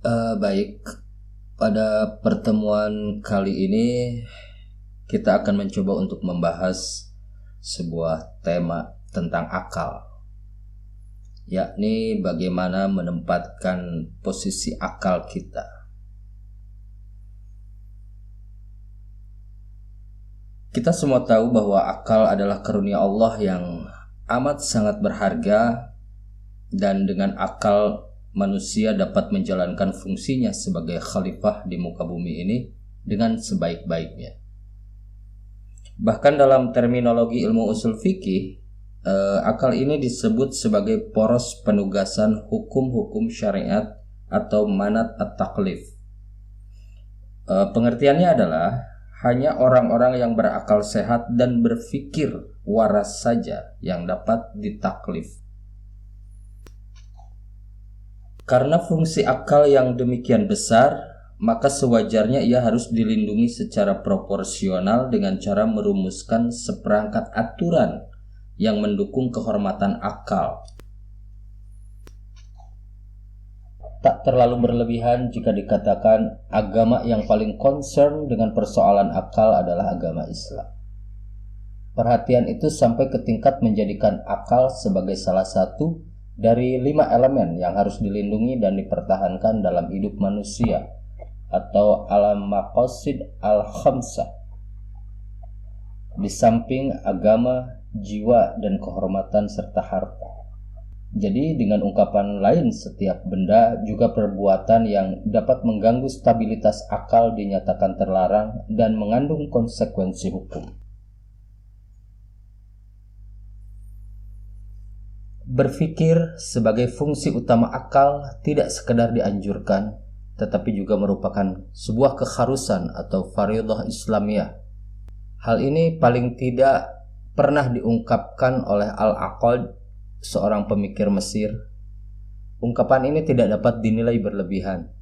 Baik, pada pertemuan kali ini kita akan mencoba untuk membahas sebuah tema tentang akal, yakni bagaimana menempatkan posisi akal kita. Kita semua tahu bahwa akal adalah karunia Allah yang amat sangat berharga, dan dengan akal manusia dapat menjalankan fungsinya sebagai khalifah di muka bumi ini dengan sebaik-baiknya. Bahkan dalam terminologi ilmu usul fikih, akal ini disebut sebagai poros penugasan hukum-hukum syariat atau manat at-taklif. Pengertiannya adalah hanya orang-orang yang berakal sehat dan berpikir waras saja yang dapat ditaklif. Karena fungsi akal yang demikian besar, maka sewajarnya ia harus dilindungi secara proporsional dengan cara merumuskan seperangkat aturan yang mendukung kehormatan akal. Tak terlalu berlebihan jika dikatakan agama yang paling concern dengan persoalan akal adalah agama Islam. Perhatian itu sampai ke tingkat menjadikan akal sebagai salah satu dari 5 elemen yang harus dilindungi dan dipertahankan dalam hidup manusia, atau al-maqasid al-khamsah, di samping agama, jiwa, dan kehormatan serta harta. Jadi dengan ungkapan lain, setiap benda juga perbuatan yang dapat mengganggu stabilitas akal dinyatakan terlarang dan mengandung konsekuensi hukum. Berpikir sebagai fungsi utama akal tidak sekedar dianjurkan, tetapi juga merupakan sebuah keharusan atau fardhiyah Islamiyah. Hal ini paling tidak pernah diungkapkan oleh Al-Aqad, seorang pemikir Mesir. Ungkapan ini tidak dapat dinilai berlebihan,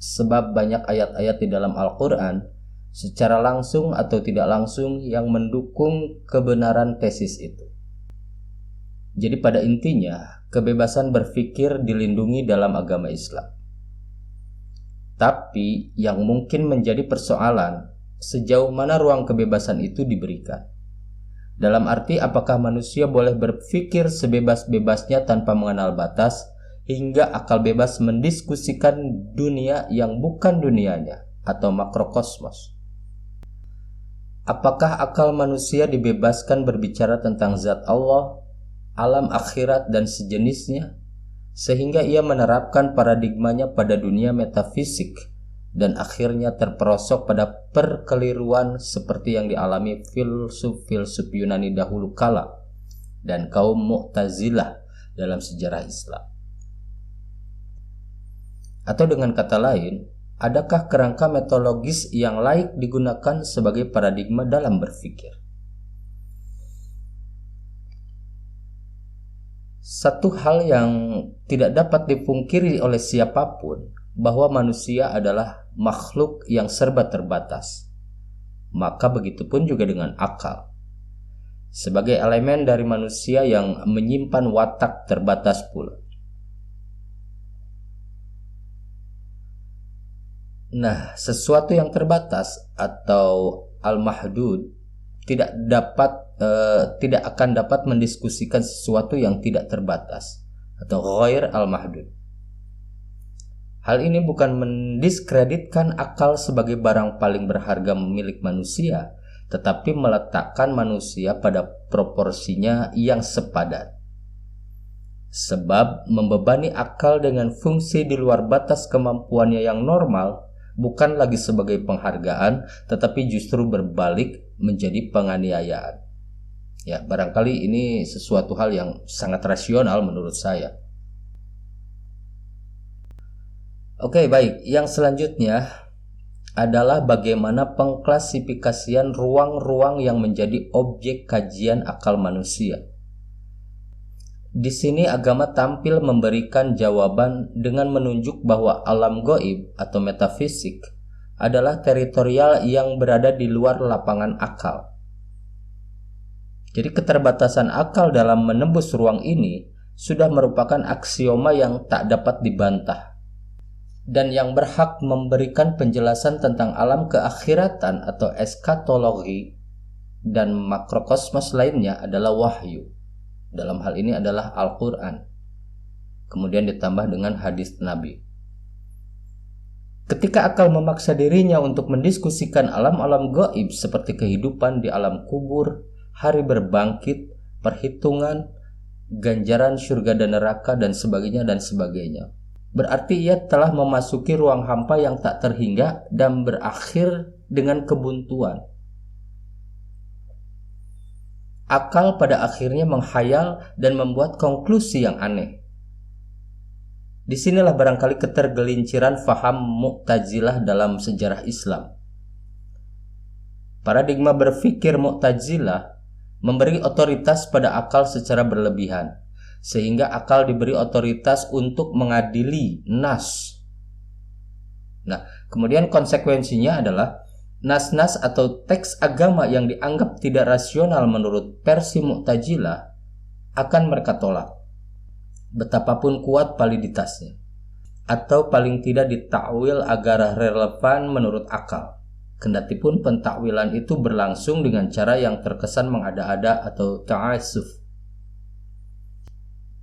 sebab banyak ayat-ayat di dalam Al-Quran secara langsung atau tidak langsung yang mendukung kebenaran tesis itu. Jadi pada intinya, kebebasan berpikir dilindungi dalam agama Islam. Tapi yang mungkin menjadi persoalan, sejauh mana ruang kebebasan itu diberikan. Dalam arti apakah manusia boleh berpikir sebebas-bebasnya tanpa mengenal batas, hingga akal bebas mendiskusikan dunia yang bukan dunianya atau makrokosmos. Apakah akal manusia dibebaskan berbicara tentang zat Allah, alam akhirat dan sejenisnya, sehingga ia menerapkan paradigmanya pada dunia metafisik dan akhirnya terperosok pada perkeliruan seperti yang dialami filsuf-filsuf Yunani dahulu kala dan kaum Mu'tazilah dalam sejarah Islam. Atau dengan kata lain, adakah kerangka metodologis yang layak digunakan sebagai paradigma dalam berpikir? Satu hal yang tidak dapat dipungkiri oleh siapapun, bahwa manusia adalah makhluk yang serba terbatas. Maka begitupun juga dengan akal. Sebagai elemen dari manusia yang menyimpan watak terbatas pula. Nah, sesuatu yang terbatas atau al-mahdud tidak akan dapat mendiskusikan sesuatu yang tidak terbatas atau ghair al-mahdud. Hal ini bukan mendiskreditkan akal sebagai barang paling berharga milik manusia, tetapi meletakkan manusia pada proporsinya yang sepadan. Sebab membebani akal dengan fungsi di luar batas kemampuannya yang normal bukan lagi sebagai penghargaan, tetapi justru berbalik menjadi penganiayaan. Ya, barangkali ini sesuatu hal yang sangat rasional menurut saya. Oke, baik. Yang selanjutnya adalah bagaimana pengklasifikasian ruang-ruang yang menjadi objek kajian akal manusia. Di sini agama tampil memberikan jawaban dengan menunjuk bahwa alam gaib atau metafisik adalah teritorial yang berada di luar lapangan akal. Jadi keterbatasan akal dalam menembus ruang ini sudah merupakan aksioma yang tak dapat dibantah. dan yang berhak memberikan penjelasan tentang alam keakhiratan atau eskatologi dan makrokosmos lainnya adalah wahyu. Dalam hal ini adalah Al-Quran. Kemudian ditambah dengan hadis Nabi. Ketika akal memaksa dirinya untuk mendiskusikan alam-alam gaib seperti kehidupan di alam kubur, hari berbangkit, perhitungan, ganjaran surga dan neraka dan sebagainya, berarti ia telah memasuki ruang hampa yang tak terhingga dan berakhir dengan kebuntuan. Akal pada akhirnya menghayal dan membuat konklusi yang aneh. Disinilah barangkali ketergelinciran faham Mu'tazilah dalam sejarah Islam. Paradigma berpikir Mu'tazilah memberi otoritas pada akal secara berlebihan, sehingga akal diberi otoritas untuk mengadili nas. Nah, kemudian konsekuensinya adalah nas-nas atau teks agama yang dianggap tidak rasional menurut versi Mu'tazilah akan mereka tolak, betapapun kuat validitasnya, atau paling tidak ditakwil agar relevan menurut akal. Kendatipun pentakwilan itu berlangsung dengan cara yang terkesan mengada-ada atau ta'assuf.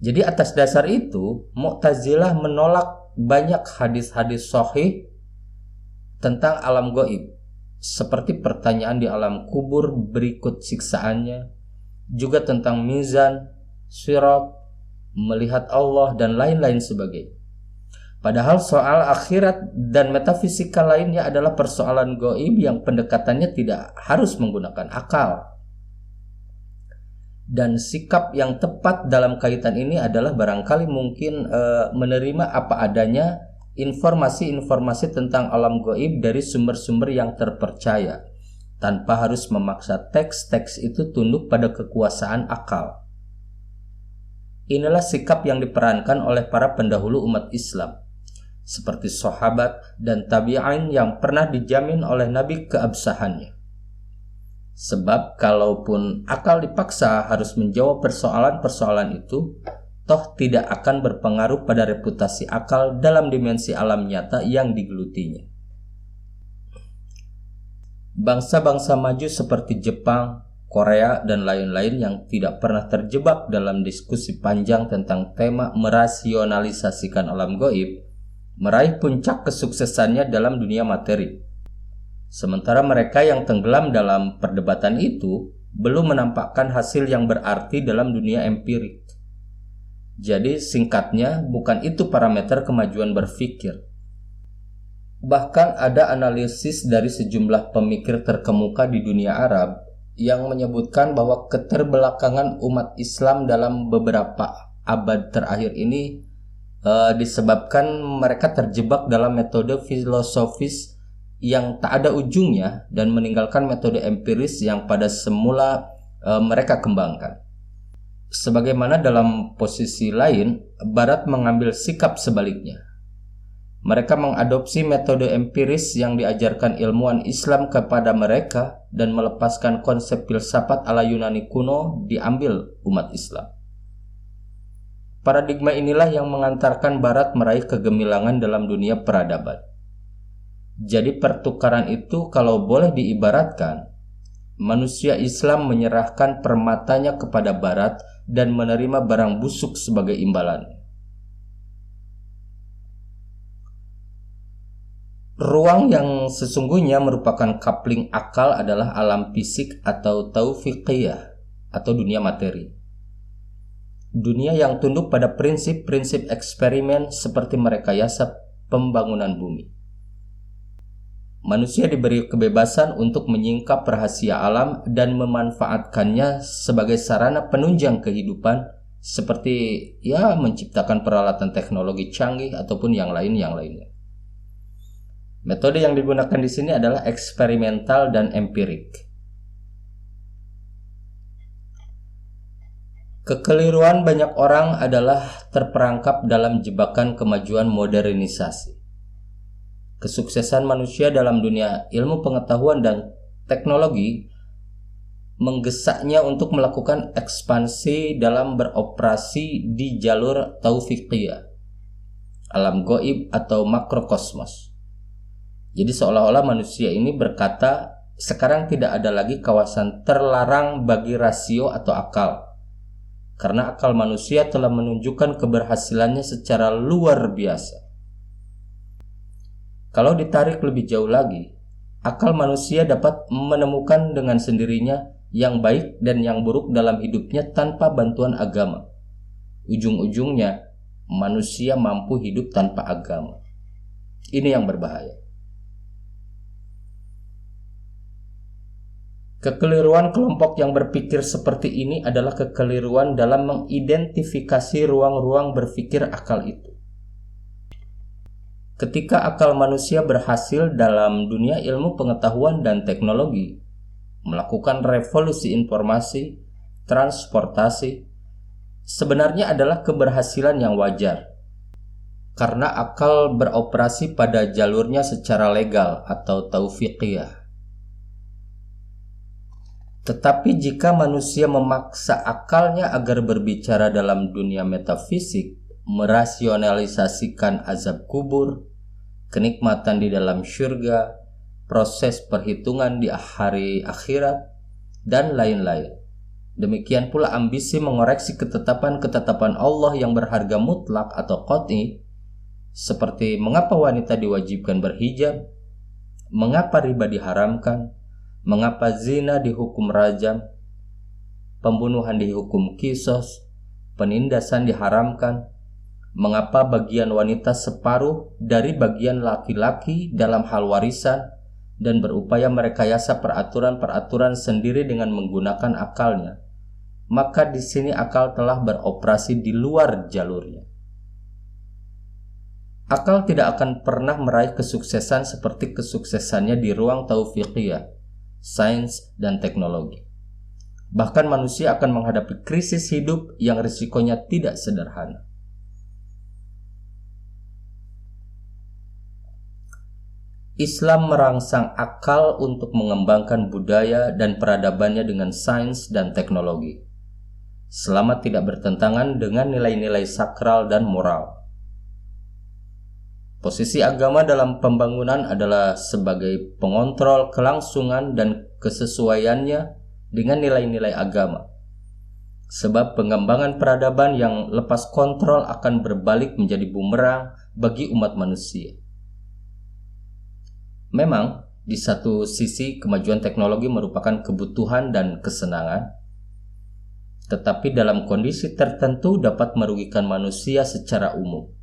Jadi atas dasar itu, Mu'tazilah menolak banyak hadis-hadis sahih tentang alam gaib, seperti pertanyaan di alam kubur berikut siksaannya, juga tentang mizan, sirat, melihat Allah, dan lain-lain sebagainya. Padahal soal akhirat dan metafisika lainnya adalah persoalan gaib yang pendekatannya tidak harus menggunakan akal. Dan sikap yang tepat dalam kaitan ini adalah barangkali mungkin menerima apa adanya informasi-informasi tentang alam gaib dari sumber-sumber yang terpercaya, tanpa harus memaksa teks-teks itu tunduk pada kekuasaan akal. Inilah sikap yang diperankan oleh para pendahulu umat Islam, seperti sahabat dan tabi'in yang pernah dijamin oleh Nabi keabsahannya. Sebab kalaupun akal dipaksa harus menjawab persoalan-persoalan itu, toh tidak akan berpengaruh pada reputasi akal dalam dimensi alam nyata yang digelutinya. Bangsa-bangsa maju seperti Jepang, Korea, dan lain-lain yang tidak pernah terjebak dalam diskusi panjang tentang tema merasionalisasikan alam gaib, meraih puncak kesuksesannya dalam dunia materi. Sementara mereka yang tenggelam dalam perdebatan itu belum menampakkan hasil yang berarti dalam dunia empirik. Jadi singkatnya, bukan itu parameter kemajuan berpikir. Bahkan ada analisis dari sejumlah pemikir terkemuka di dunia Arab yang menyebutkan bahwa keterbelakangan umat Islam dalam beberapa abad terakhir ini disebabkan mereka terjebak dalam metode filosofis yang tak ada ujungnya dan meninggalkan metode empiris yang pada semula mereka kembangkan. Sebagaimana dalam posisi lain, Barat mengambil sikap sebaliknya. Mereka mengadopsi metode empiris yang diajarkan ilmuwan Islam kepada mereka dan melepaskan konsep filsafat ala Yunani kuno diambil umat Islam. Paradigma inilah yang mengantarkan Barat meraih kegemilangan dalam dunia peradaban. Jadi pertukaran itu kalau boleh diibaratkan, manusia Islam menyerahkan permatanya kepada Barat dan menerima barang busuk sebagai imbalan. Ruang yang sesungguhnya merupakan coupling akal adalah alam fisik atau taufiqiyah atau dunia materi. Dunia yang tunduk pada prinsip-prinsip eksperimen seperti merekayasa pembangunan bumi. Manusia diberi kebebasan untuk menyingkap rahasia alam dan memanfaatkannya sebagai sarana penunjang kehidupan, seperti menciptakan peralatan teknologi canggih ataupun yang lainnya. Metode yang digunakan di sini adalah eksperimental dan empirik. Kekeliruan banyak orang adalah terperangkap dalam jebakan kemajuan modernisasi. Kesuksesan manusia dalam dunia ilmu pengetahuan dan teknologi menggesaknya untuk melakukan ekspansi dalam beroperasi di jalur taufiqiyah. alam gaib atau makrokosmos. Jadi seolah-olah manusia ini berkata, sekarang tidak ada lagi kawasan terlarang bagi rasio atau akal. Karena akal manusia telah menunjukkan keberhasilannya secara luar biasa. Kalau ditarik lebih jauh lagi, akal manusia dapat menemukan dengan sendirinya yang baik dan yang buruk dalam hidupnya tanpa bantuan agama. Ujung-ujungnya, manusia mampu hidup tanpa agama. Ini yang berbahaya. Kekeliruan kelompok yang berpikir seperti ini adalah kekeliruan dalam mengidentifikasi ruang-ruang berpikir akal itu. Ketika akal manusia berhasil dalam dunia ilmu pengetahuan dan teknologi, melakukan revolusi informasi, transportasi, sebenarnya adalah keberhasilan yang wajar. Karena akal beroperasi pada jalurnya secara legal atau taufiqiyah. Tetapi jika manusia memaksa akalnya agar berbicara dalam dunia metafisik, merasionalisasikan azab kubur, kenikmatan di dalam syurga, proses perhitungan di hari akhirat, dan lain-lain. Demikian pula ambisi mengoreksi ketetapan-ketetapan Allah yang berharga mutlak atau qat'i, seperti mengapa wanita diwajibkan berhijab, mengapa riba diharamkan, mengapa zina dihukum rajam, pembunuhan dihukum kisos, penindasan diharamkan, mengapa bagian wanita separuh dari bagian laki-laki dalam hal warisan, dan berupaya merekayasa peraturan-peraturan sendiri dengan menggunakan akalnya, maka di sini akal telah beroperasi di luar jalurnya. Akal tidak akan pernah meraih kesuksesan seperti kesuksesannya di ruang taufiqiyah, sains, dan teknologi. Bahkan manusia akan menghadapi krisis hidup yang risikonya tidak sederhana. Islam merangsang akal untuk mengembangkan budaya dan peradabannya dengan sains dan teknologi, selama tidak bertentangan dengan nilai-nilai sakral dan moral. Posisi agama dalam pembangunan adalah sebagai pengontrol kelangsungan dan kesesuaiannya dengan nilai-nilai agama. Sebab pengembangan peradaban yang lepas kontrol akan berbalik menjadi bumerang bagi umat manusia. Memang, di satu sisi kemajuan teknologi merupakan kebutuhan dan kesenangan, tetapi dalam kondisi tertentu dapat merugikan manusia secara umum.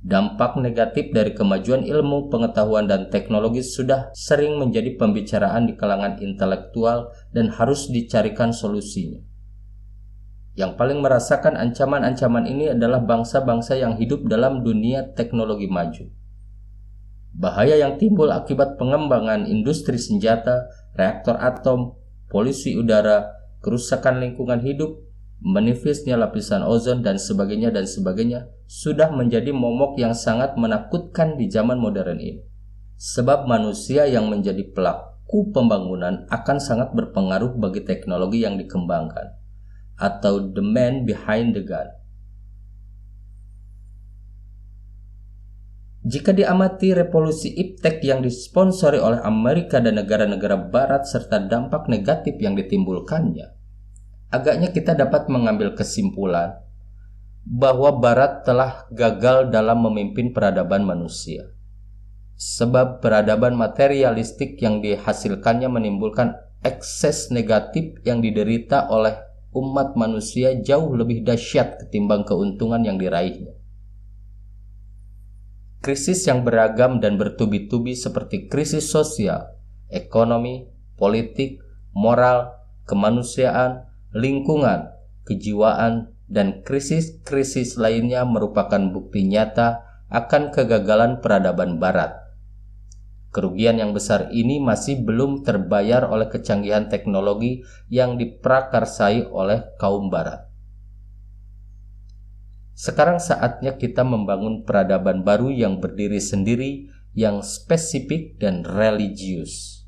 Dampak negatif dari kemajuan ilmu, pengetahuan, dan teknologi sudah sering menjadi pembicaraan di kalangan intelektual dan harus dicarikan solusinya. Yang paling merasakan ancaman-ancaman ini adalah bangsa-bangsa yang hidup dalam dunia teknologi maju. Bahaya yang timbul akibat pengembangan industri senjata, reaktor atom, polusi udara, kerusakan lingkungan hidup, menipisnya lapisan ozon, dan sebagainya sudah menjadi momok yang sangat menakutkan di zaman modern ini. Sebab manusia yang menjadi pelaku pembangunan akan sangat berpengaruh bagi teknologi yang dikembangkan, atau the man behind the gun. Jika diamati revolusi iptek yang disponsori oleh Amerika dan negara-negara barat serta dampak negatif yang ditimbulkannya, agaknya kita dapat mengambil kesimpulan bahwa barat telah gagal dalam memimpin peradaban manusia. Sebab peradaban materialistik yang dihasilkannya menimbulkan ekses negatif yang diderita oleh umat manusia jauh lebih dahsyat ketimbang keuntungan yang diraihnya. Krisis yang beragam dan bertubi-tubi seperti krisis sosial, ekonomi, politik, moral, kemanusiaan, lingkungan, kejiwaan, dan krisis-krisis lainnya merupakan bukti nyata akan kegagalan peradaban barat. Kerugian yang besar ini masih belum terbayar oleh kecanggihan teknologi yang diprakarsai oleh kaum barat. Sekarang saatnya kita membangun peradaban baru yang berdiri sendiri, yang spesifik dan religius.